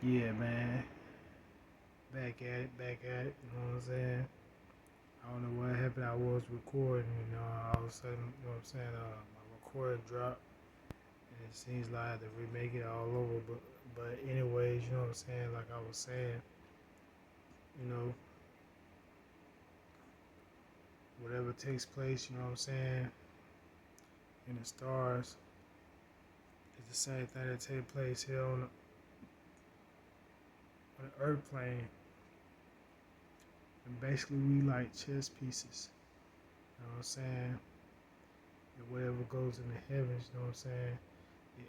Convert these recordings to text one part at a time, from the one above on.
Yeah, man. Back at it, you know what I'm saying? I don't know what happened. I was recording, all of a sudden, you know what I'm saying? My recording dropped, and it seems like I have to remake it all over. But anyways, you know what I'm saying? Like I was saying, you know, whatever takes place, you know what I'm saying, in the stars, is the same thing that take place here on the Earth plane. And basically, we like chess pieces. You know what I'm saying? And whatever goes in the heavens, you know what I'm saying? It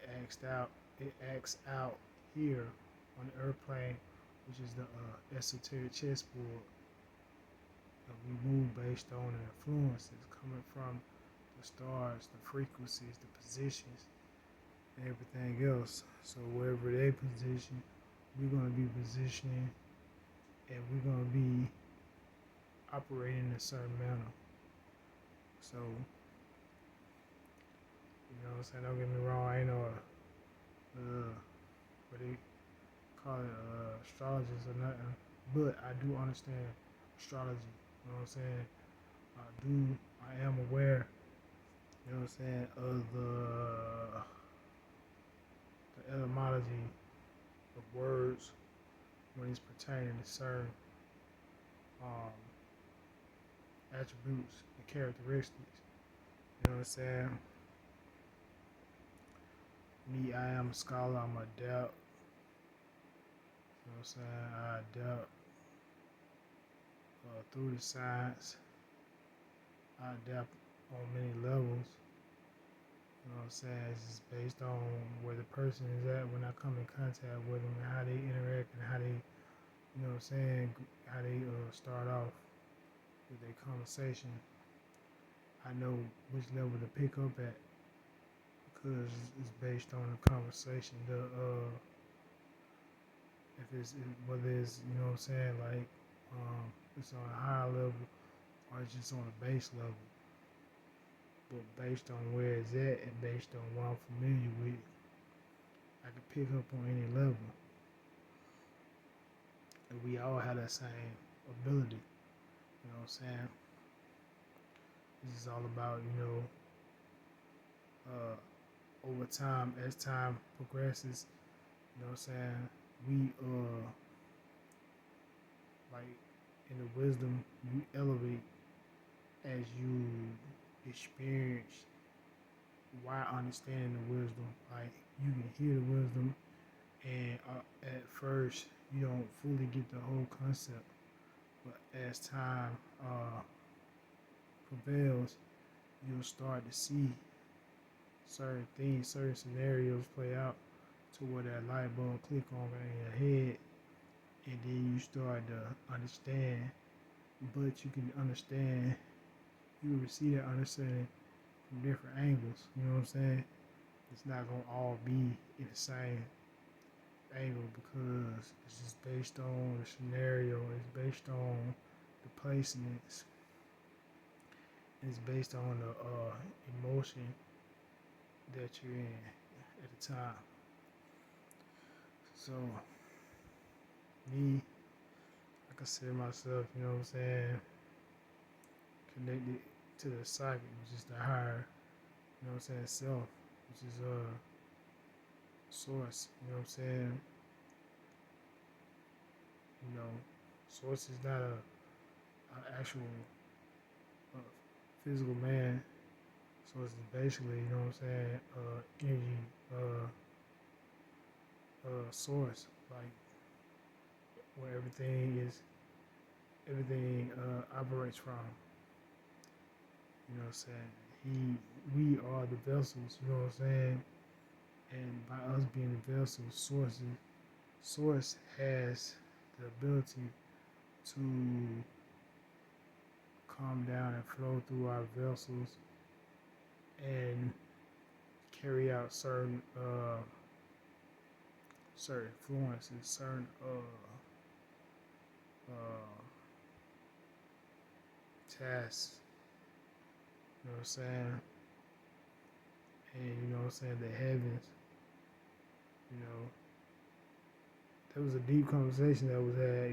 acts out here on the earth plane, which is the esoteric chessboard. We move based on the influences coming from the stars, the frequencies, the positions, and everything else. So wherever they position, we're gonna be positioning, and we're gonna be operating in a certain manner. So you know what I'm saying? Don't get me wrong, I ain't no what they call it astrologist or nothing, but I do understand astrology. You know what I'm saying? I am aware. You know what I'm saying of the etymology of words when it's pertaining to certain um, attributes and characteristics. You know what I'm saying? Me, I am a scholar. I'm a adept. You know what I'm saying? I adapt through the science. I adapt on many levels. You know what I'm saying? It's just based on where the person is at when I come in contact with them and how they interact and how they, you know what I'm saying, how they start off with their conversation. I know which level to pick up at because it's based on the conversation. Whether it's, you know what I'm saying, like it's on a higher level or it's just on a base level. But based on where it's at and based on what I'm familiar with, I can pick up on any level. And we all have that same ability. You know what I'm saying? This is all about, over time, as time progresses, you know what I'm saying? We, like, in the wisdom, you elevate as you experience why understanding the wisdom. Like, you can hear the wisdom, and at first, you don't fully get the whole concept. But as time prevails, you'll start to see certain things, certain scenarios play out to where that light bulb click on in your head, and then you start to understand. But you can understand, you will receive that understanding from different angles. You know what I'm saying? It's not gonna all be in the same angle because it's just based on the scenario. It's based on the placements. It's based on the emotion that you're in at the time. So me, I consider myself, you know what I'm saying, connected to the psychic, which is the higher, you know what I'm saying, self, which is source, you know what I'm saying? You know, source is not a actual uh, physical man. Source is basically, you know what I'm saying, energy source, like where everything operates from. You know what I'm saying? We are the vessels. You know what I'm saying? And by us being the vessels, source has the ability to calm down and flow through our vessels and carry out certain influences, certain tasks. You know what I'm saying? And you know what I'm saying? The heavens, you know, it was a deep conversation that was had.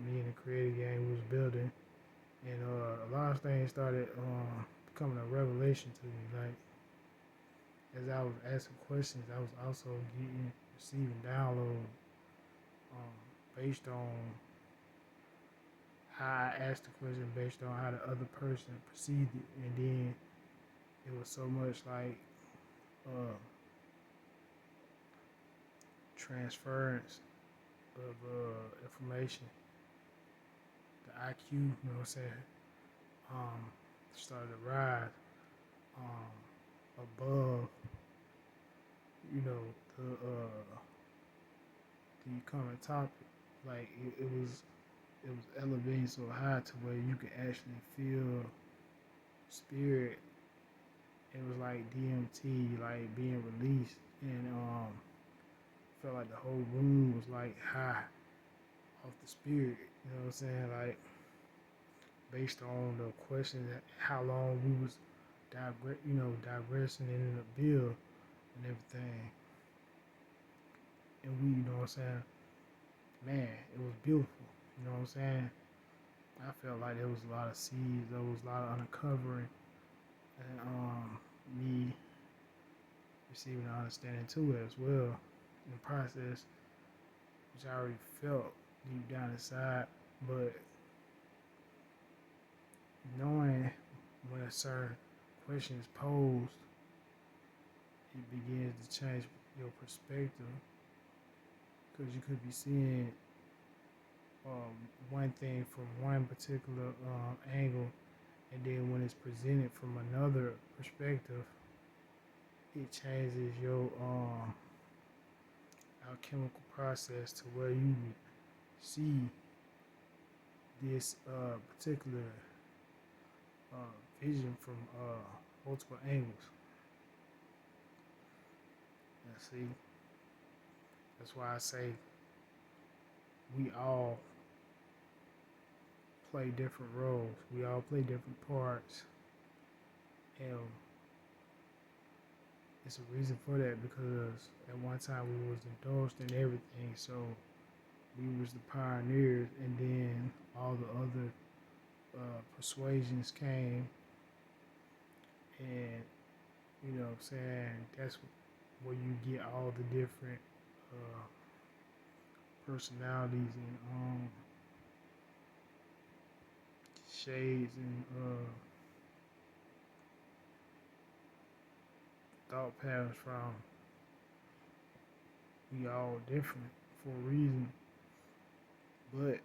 Me and the creative gang we was building, and a lot of things started becoming a revelation to me. Like as I was asking questions, I was also receiving downloads based on how I asked the question, based on how the other person perceived it, and then it was so much like uh, transference of information, the IQ, you know what I'm saying, started to rise above, you know, the current topic. Like it was elevating so high to where you could actually feel spirit. It was like DMT, like being released, and felt like the whole room was like high off the spirit. You know what I'm saying? Like based on the question that how long we was digressing in the bill and everything, and we, you know what I'm saying? Man, it was beautiful. You know what I'm saying? I felt like there was a lot of seeds, there was a lot of uncovering, and me receiving an understanding to it as well in the process, which I already felt deep down inside, but knowing when a certain question is posed, it begins to change your perspective because you could be seeing one thing from one particular angle, and then when it's presented from another perspective, it changes your alchemical process to where you see this particular vision from multiple angles. And see, that's why I say we all play different roles. We all play different parts, and it's a reason for that because at one time we was indulged in everything. So we was the pioneers, and then all the other persuasions came, and you know what I'm saying, that's where you get all the different personalities and shades and thought patterns from. We all different for a reason, but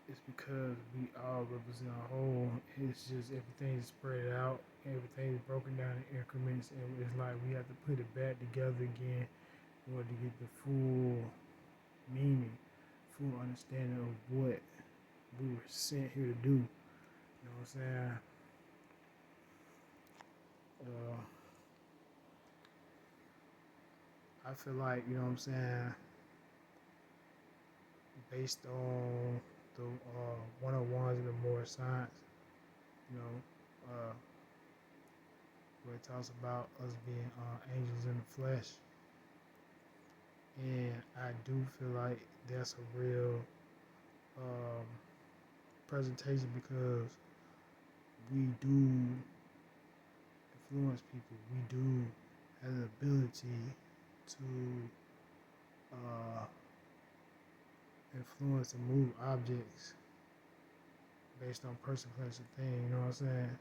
it's because we all represent a whole. It's just everything's spread out, everything's broken down in increments, and it's like we have to put it back together again in order to get the full meaning, full understanding of what we were sent here to do. You know what I'm saying? I feel like, you know what I'm saying, based on the one-on-ones and the more science, you know, where it talks about us being angels in the flesh. And I do feel like that's a real presentation because we do influence people. We do have the ability to influence and move objects based on person, place, and thing. You know what I'm saying?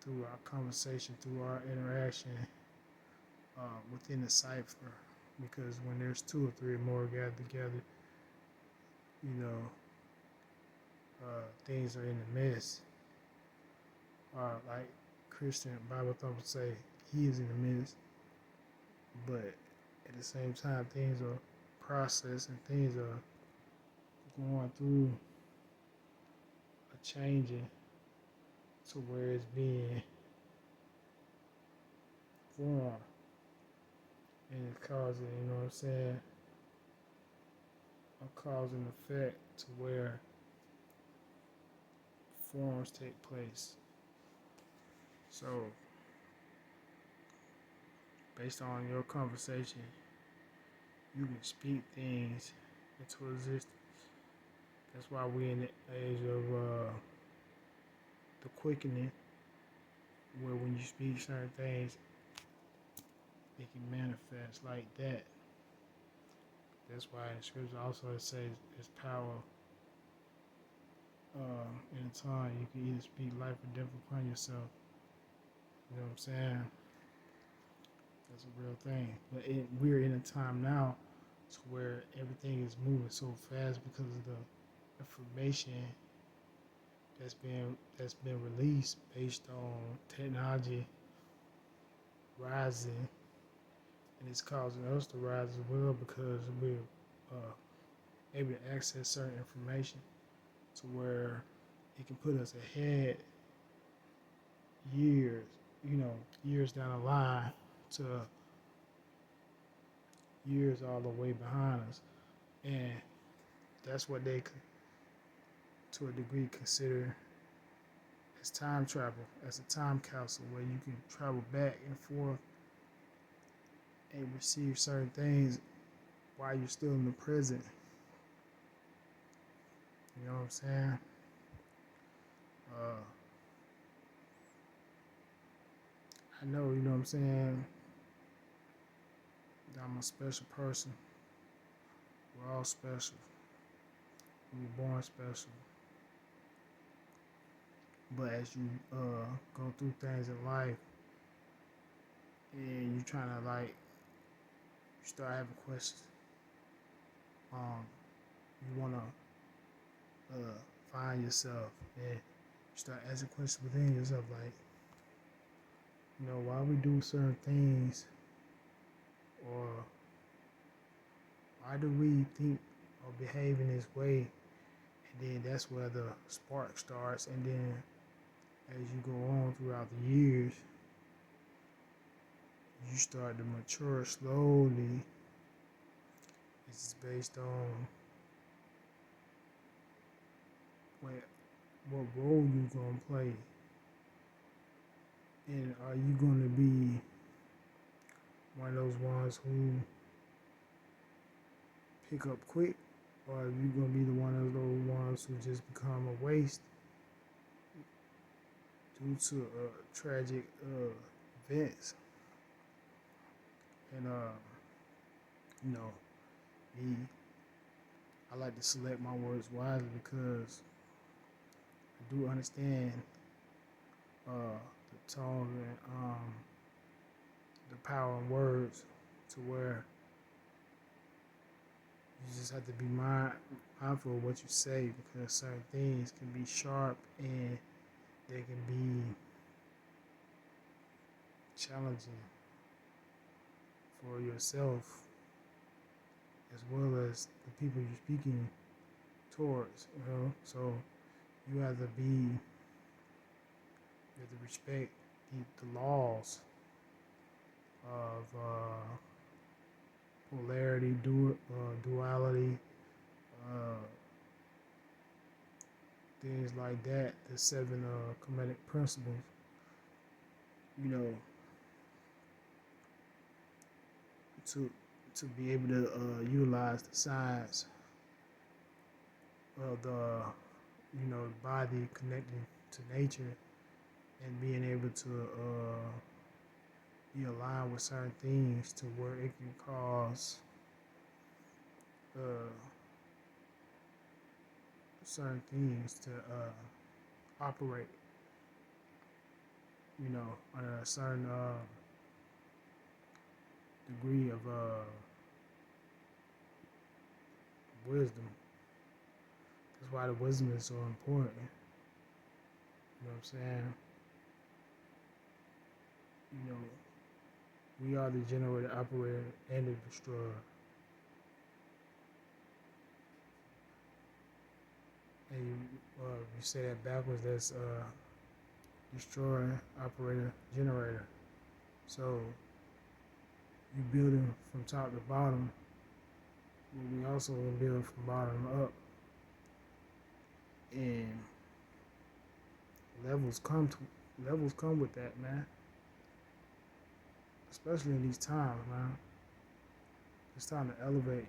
Through our conversation, through our interaction within the cipher. Because when there's two or three or more gathered together, you know, things are in the mess. Like Christian Bible thought would say, he is in the midst. But at the same time, things are processed and things are going through a changing to where it's being formed. And it's causing, you know what I'm saying, a cause and effect to where forms take place. So, based on your conversation, You can speak things into existence. That's why we in the age of the quickening, where when you speak certain things, it can manifest like that. That's why in scripture also it says there's power in a tongue. You can either speak life or death upon yourself. You know what I'm saying? That's a real thing. But we're in a time now to where everything is moving so fast because of the information that's been released based on technology rising, and it's causing us to rise as well because we're able to access certain information to where it can put us ahead years, years down the line to years all the way behind us, and that's what they, to a degree, consider as time travel, as a time capsule where you can travel back and forth and receive certain things while you're still in the present. You know what I'm saying? I know, you know what I'm saying, that I'm a special person. We're all special. We were born special. But as you go through things in life and you're trying to you start having questions. You want to find yourself and you start asking questions within yourself, like, why we do certain things, or why do we think or behave in this way, and then that's where the spark starts, and then as you go on throughout the years, you start to mature slowly. It's based on what role you gonna play, and are you gonna be one of those ones who pick up quick, or are you gonna be the one of those ones who just become a waste due to tragic events? And me, I like to select my words wisely because I do understand the tone and the power in words, to where you just have to be mindful of what you say, because certain things can be sharp and they can be challenging for yourself as well as the people you're speaking towards, So you have to respect the laws of polarity, duality, things like that. The 7 Kemetic principles. To be able to utilize the science of the body connecting to nature, and being able to be aligned with certain things to where it can cause certain things to operate, on a certain degree of wisdom. That's why the wisdom is so important. You know what I'm saying? We are the generator, operator, and the destroyer. And you say that backwards, that's destroyer, operator, generator. So you building from top to bottom, but we also build from bottom up. And levels come with that, man. Especially in these times, man. It's time to elevate.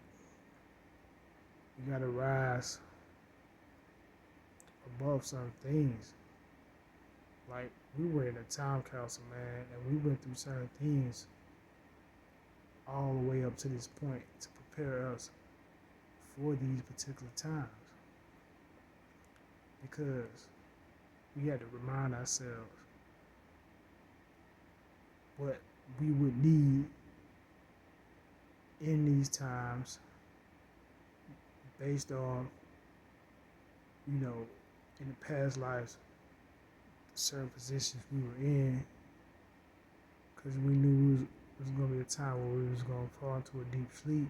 You gotta rise above certain things. Like we were in a time council, man, and we went through certain things all the way up to this point to prepare us for these particular times. Because we had to remind ourselves what we would need in these times based on, in the past lives, certain positions we were in, because we knew it was going to be a time where we was going to fall into a deep sleep,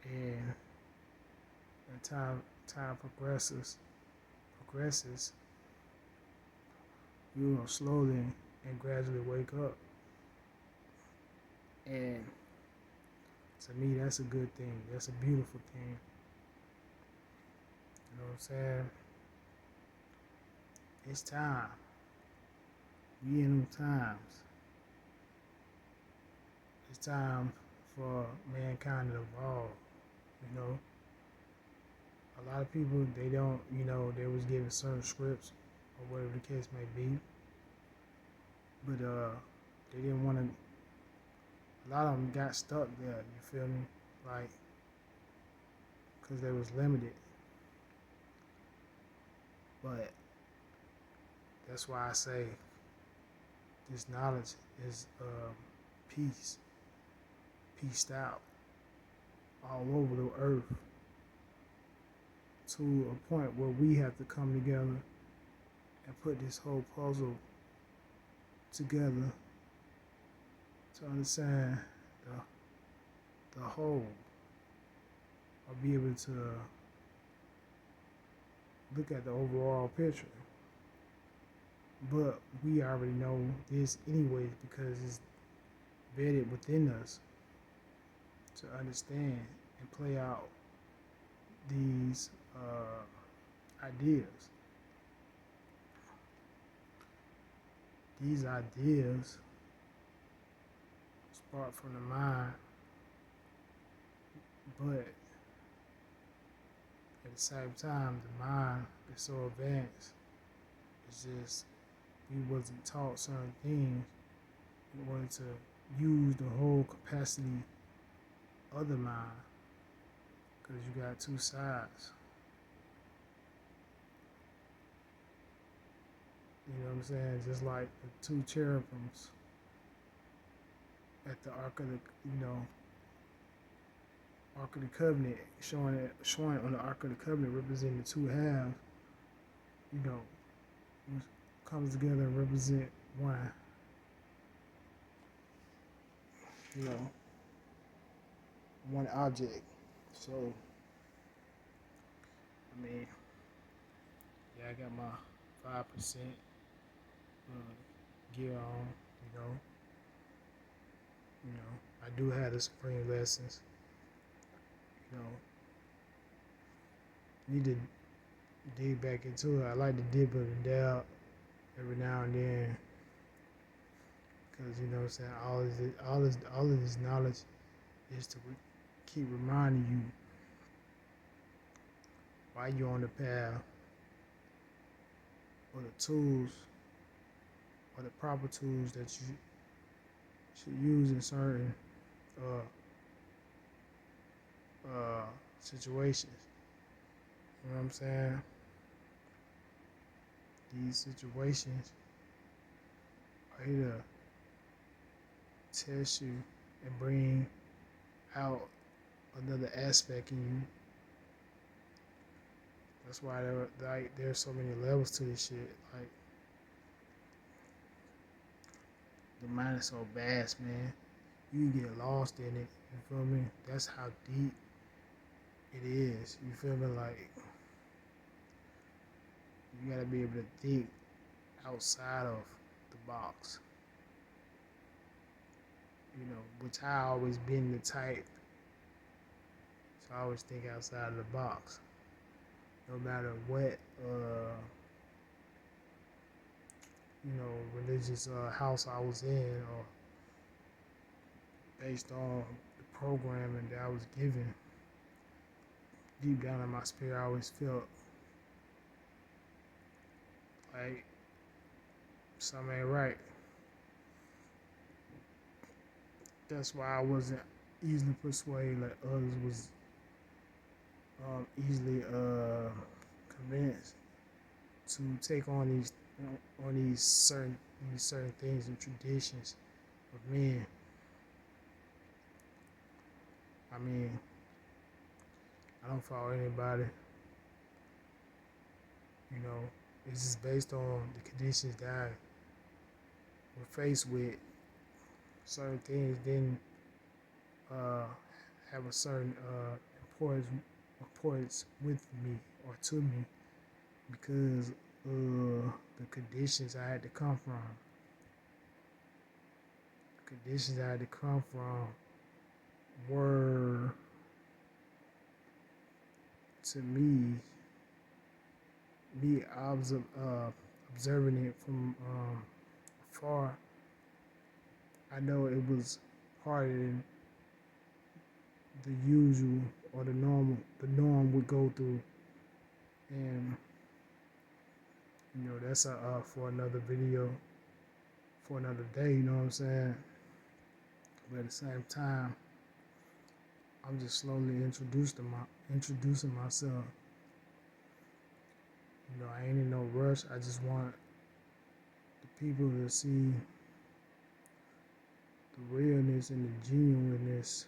and as time progresses, we will slowly and gradually wake up. And to me, that's a good thing. That's a beautiful thing. You know what I'm saying? It's time. We in them times. It's time for mankind to evolve. You know, a lot of people, they don't, they was given certain scripts or whatever the case may be, but they didn't want to. A lot of them got stuck there. You feel me? Like, because they was limited. But that's why I say this knowledge is pieced out all over the earth to a point where we have to come together and put this whole puzzle together to understand the whole, or be able to look at the overall picture. But we already know this anyways because it's embedded within us to understand and play out these ideas. These ideas spark from the mind, but at the same time, the mind is so advanced. It's just we wasn't taught certain things in order to use the whole capacity of the mind, because you got two sides. You know what I'm saying? Just like the two cherubims at the Ark of the, Ark of the Covenant, showing on the Ark of the Covenant representing the two halves, comes together and represent one. One object. So, I got my 5% gear on, I do have the supreme lessons, need to dig back into it. I like to dip and dab every now and then, because what I'm saying, all of this knowledge is to keep reminding you why you're on the path, or the tools, or the proper tools that you should use in certain situations. You know what I'm saying? These situations are here to test you and bring out another aspect in you. That's why there's so many levels to this shit. Like, the mind is so vast, man. You can get lost in it. You feel me? That's how deep it is. You feel me? Like, you gotta be able to think outside of the box. Which I always been the type. So I always think outside of the box. No matter what, religious house I was in, or based on the programming that I was given. Deep down in my spirit, I always felt like something ain't right. That's why I wasn't easily persuaded like others was easily convinced to take on these certain things and traditions of men. I mean, I don't follow anybody. You know, it's just based on the conditions that I were faced with. Certain things didn't have a certain importance with me or to me because the conditions I had to come from. The conditions I had to come from were, to me observing it from afar, I know it was harder than the usual or the norm would go through. And you know, that's for another video, for another day, you know what I'm saying? But at the same time, I'm just slowly introducing myself. You know, I ain't in no rush. I just want the people to see the realness and the genuineness,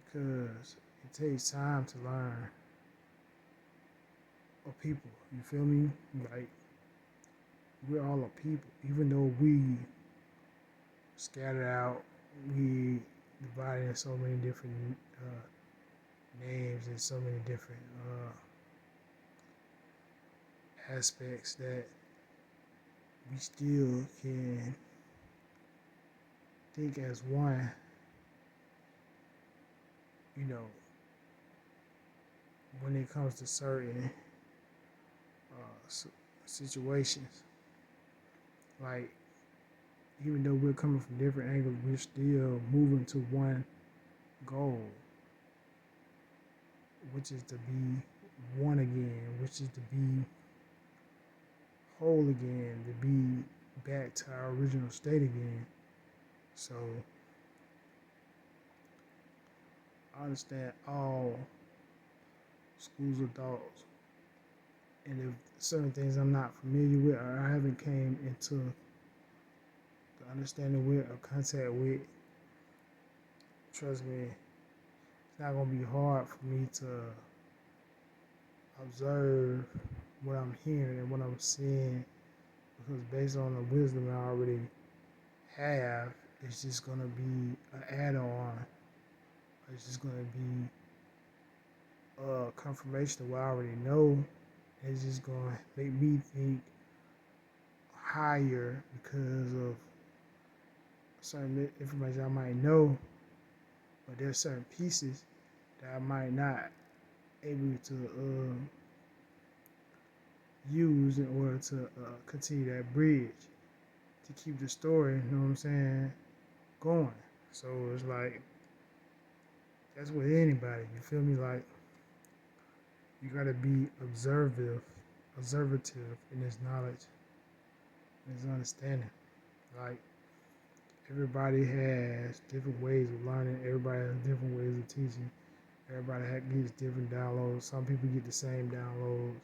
because it takes time to learn of people. You feel me? Like, we're all a people. Even though we scattered out, we divided in so many different names and so many different aspects, that we still can think as one. You know, when it comes to certain situations, like, even though we're coming from different angles, we're still moving to one goal, which is to be one again, which is to be whole again, to be back to our original state again. So I understand all schools of thoughts, and if certain things I'm not familiar with or I haven't came into the understanding with or contact with, trust me, it's not gonna be hard for me to observe what I'm hearing and what I'm seeing, because based on the wisdom I already have, it's just gonna be an add-on. It's just gonna be a confirmation of what I already know. It's just gonna make me think higher because of certain information I might know, but there's certain pieces that I might not able to use in order to continue that bridge to keep the story, you know what I'm saying, going. So it's like, that's with anybody, you feel me? Like, you gotta be observative in this knowledge, in this understanding. Like, everybody has different ways of learning, everybody has different ways of teaching, everybody gets different downloads. Some people get the same downloads,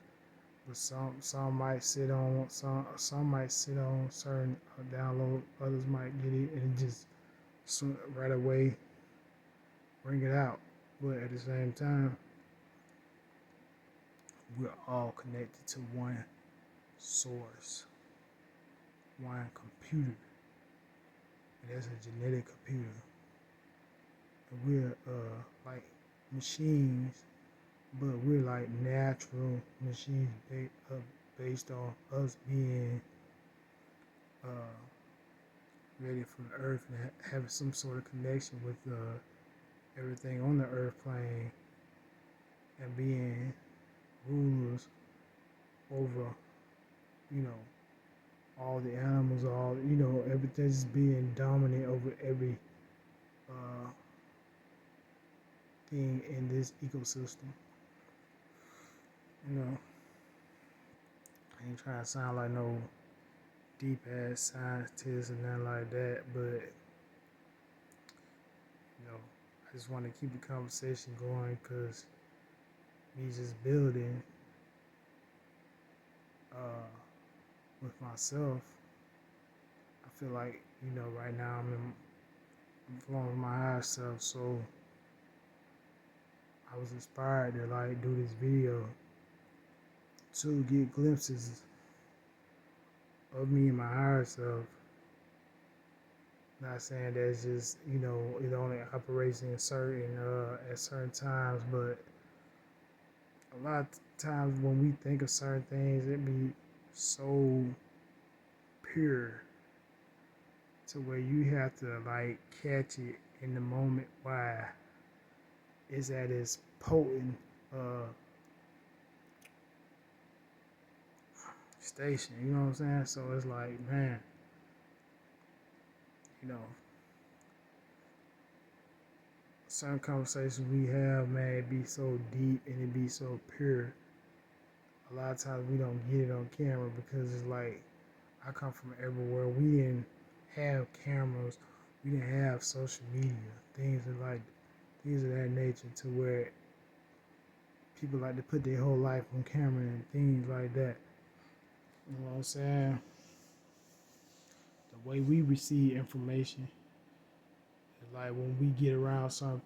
but some might sit on some might sit on certain download, others might get it and just right away bring it out. But at the same time, we're all connected to one source, one computer, and that's a genetic computer. And we're like machines, but we're like natural machines based on us being ready from the earth and having some sort of connection with everything on the earth plane, and being rulers over, you know, all the animals, all, you know, everything's being dominant over every thing in this ecosystem. You know, I ain't trying to sound like no deep ass scientist or nothing like that, but I just want to keep the conversation going because me just building uh, with myself, I feel like right now I'm flowing with my higher self, so I was inspired to like do this video to get glimpses of me and my higher self. Not saying that's just it only operates in certain at certain times, but a lot of times when we think of certain things, it be so pure to where you have to like catch it in the moment. Why it's at its potent station. You know what I'm saying? So it's like, man, you know, certain conversations we have, man, it be so deep and it be so pure. A lot of times we don't get it on camera because it's like I come from everywhere. We didn't have cameras. We didn't have social media. Things of that nature to where people like to put their whole life on camera and things like that. You know what I'm saying? The way we receive information is like when we get around something